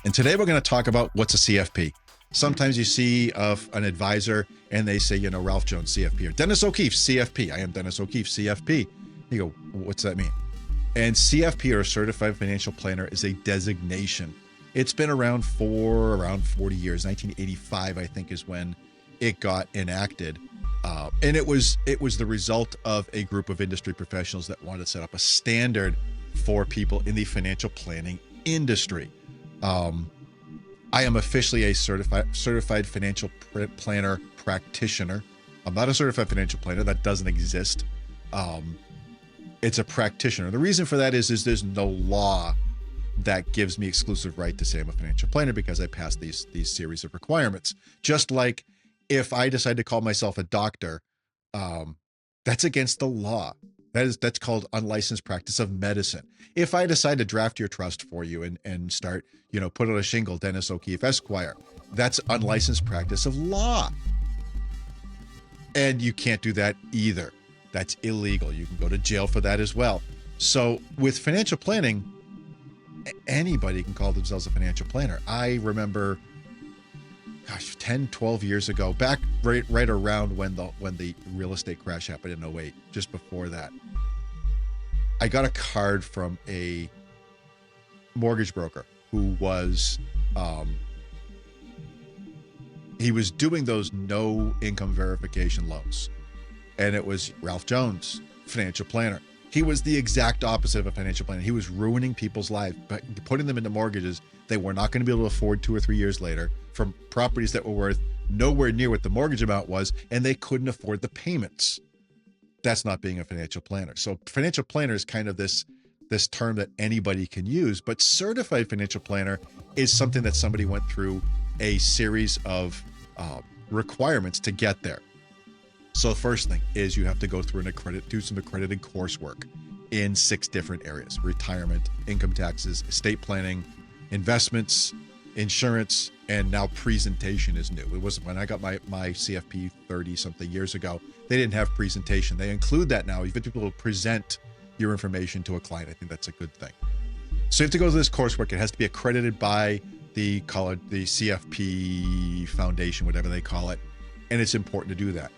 And today we're going to talk about what's a CFP. Sometimes you see an advisor and they say, Ralph Jones, CFP, or Dennis O'Keefe, CFP. I am Dennis O'Keefe, CFP. You go, what's that mean? And CFP, or Certified Financial Planner, is a designation. It's been around for around 40 years. 1985, I think, is when it got enacted. And it was the result of a group of industry professionals that wanted to set up a standard for people in the financial planning industry. I am officially a certified financial planner practitioner. I'm not a certified financial planner. That doesn't exist. It's a practitioner. The reason for that is there's no law that gives me exclusive right to say I'm a financial planner because I passed these series of requirements. Just like if I decide to call myself a doctor, that's against the law. That's called unlicensed practice of medicine. If I decide to draft your trust for you and start, put on a shingle, Dennis O'Keefe Esquire, that's unlicensed practice of law. And you can't do that either. That's illegal. You can go to jail for that as well. So with financial planning, anybody can call themselves a financial planner. I remember, 10, 12 years ago, back right around when the real estate crash happened in 2008, just before that, I got a card from a mortgage broker who was, he was doing those no income verification loans. And it was Ralph Jones, financial planner. He was the exact opposite of a financial planner. He was ruining people's lives, but putting them into mortgages they were not going to be able to afford 2 or 3 years later, from properties that were worth nowhere near what the mortgage amount was, and they couldn't afford the payments. That's not being a financial planner. So financial planner is kind of this term that anybody can use, but certified financial planner is something that somebody went through a series of requirements to get there. So the first thing is you have to go through do some accredited coursework in 6 different areas: retirement, income taxes, estate planning, investments, insurance, and now presentation is new. It was when I got my CFP 30 something years ago, they didn't have presentation. They include that now. You've got people to present your information to a client. I think that's a good thing. So you have to go to this coursework. It has to be accredited by the CFP Foundation, whatever they call it. And it's important to do that.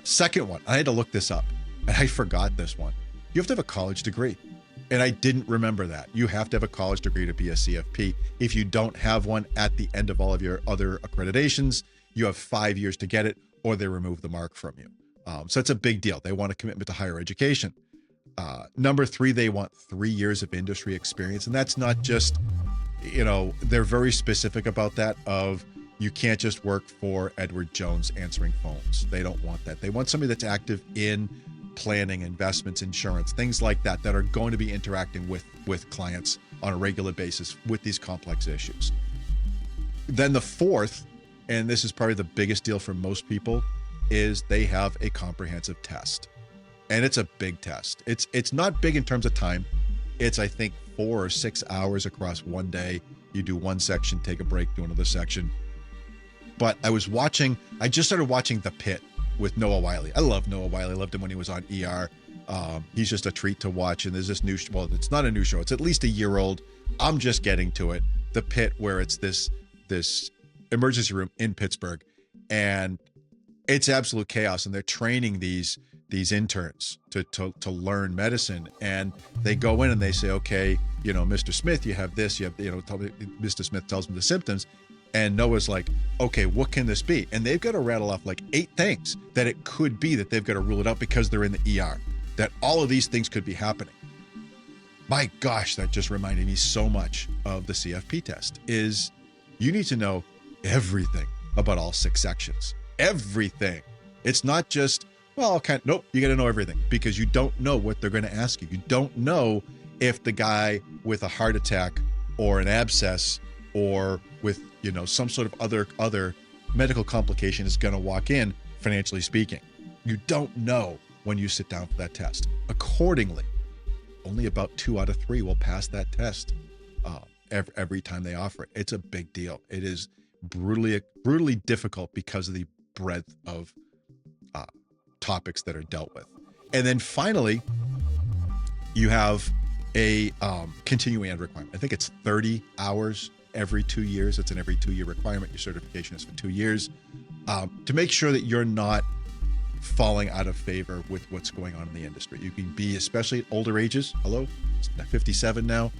Second one, I had to look this up and I forgot this one. You have to have a college degree. And I didn't remember that. You have to have a college degree to be a CFP. If you don't have one at the end of all of your other accreditations, you have 5 years to get it, or they remove the mark from you. So it's a big deal. They want a commitment to higher education. Number 3, they want 3 years of industry experience. And that's not just, they're very specific about that of, you can't just work for Edward Jones answering phones. They don't want that. They want somebody that's active in planning, investments, insurance, things like that are going to be interacting with clients on a regular basis with these complex issues. Then the 4th, and this is probably the biggest deal for most people, is they have a comprehensive test. And it's a big test. It's not big in terms of time. It's, I think, 4 or 6 hours across one day. You do one section, take a break, do another section. But I just started watching The Pit with Noah Wiley. I love Noah Wiley. I loved him when he was on ER. He's just a treat to watch. And there's this new, well, it's not a new show. It's at least a year old. I'm just getting to it. The Pit, where it's this emergency room in Pittsburgh, and it's absolute chaos. And they're training these interns to learn medicine. And they go in and they say, okay, Mr. Smith, you have this, Mr. Smith tells them the symptoms. And Noah's like, okay, what can this be? And they've got to rattle off like 8 things that it could be, that they've got to rule it out because they're in the ER, that all of these things could be happening. My gosh, that just reminded me so much of the CFP test. Is you need to know everything about all 6 sections. Everything. It's not just, nope, you got to know everything, because you don't know what they're going to ask you. You don't know if the guy with a heart attack or an abscess or with some sort of other medical complication is going to walk in, financially speaking. You don't know when you sit down for that test. Accordingly, only about 2 out of 3 will pass that test every time they offer it. It's a big deal. It is brutally difficult because of the breadth of topics that are dealt with. And then finally, you have a continuing ed requirement. I think it's 30 hours every 2 years. It's an every 2-year requirement. Your certification is for 2 years, to make sure that you're not falling out of favor with what's going on in the industry. You can be, especially at older ages. Hello, it's 57 now.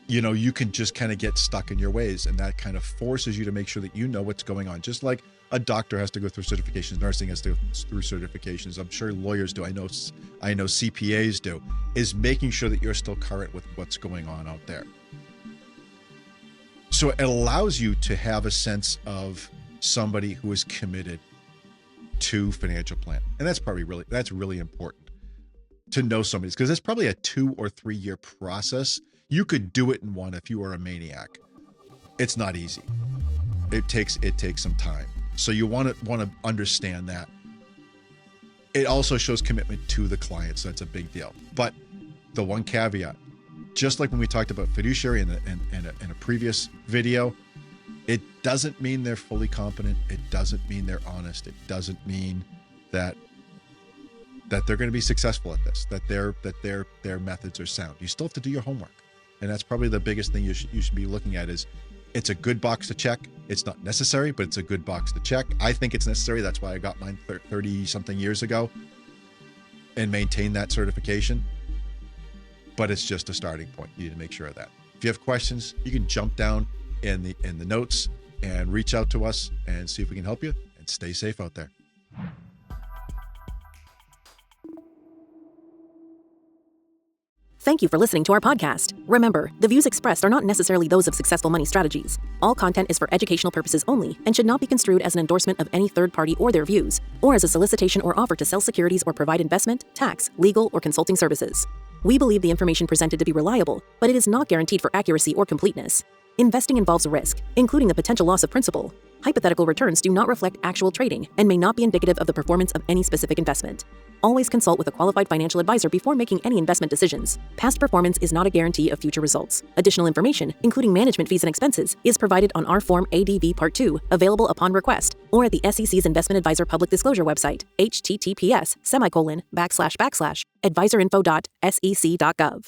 You can just kind of get stuck in your ways, and that kind of forces you to make sure that you know what's going on. Just like a doctor has to go through certifications, nursing has to go through certifications. I'm sure lawyers do. I know CPAs do. Is making sure that you're still current with what's going on out there. So it allows you to have a sense of somebody who is committed to financial planning, and that's really important to know somebody, because it's probably a 2 or 3 year process. You could do it in one if you are a maniac. It's not easy. It takes some time. So you want to understand that. It also shows commitment to the client, so that's a big deal. But the one caveat, just like when we talked about fiduciary in a previous video, it doesn't mean they're fully competent. It doesn't mean they're honest. It doesn't mean that they're going to be successful at this, that their methods are sound. You still have to do your homework. And that's probably the biggest thing you should be looking at. Is it's a good box to check. It's not necessary, but it's a good box to check. I think it's necessary. That's why I got mine 30 something years ago and maintained that certification. But it's just a starting point. You need to make sure of that. If you have questions, you can jump down in the notes and reach out to us and see if we can help you, and stay safe out there. Thank you for listening to our podcast. Remember, the views expressed are not necessarily those of Successful Money Strategies. All content is for educational purposes only and should not be construed as an endorsement of any third party or their views, or as a solicitation or offer to sell securities or provide investment, tax, legal, or consulting services. We believe the information presented to be reliable, but it is not guaranteed for accuracy or completeness. Investing involves risk, including the potential loss of principal. Hypothetical returns do not reflect actual trading and may not be indicative of the performance of any specific investment. Always consult with a qualified financial advisor before making any investment decisions. Past performance is not a guarantee of future results. Additional information, including management fees and expenses, is provided on our Form ADV Part 2, available upon request, or at the SEC's Investment Advisor Public Disclosure website, https://advisorinfo.sec.gov.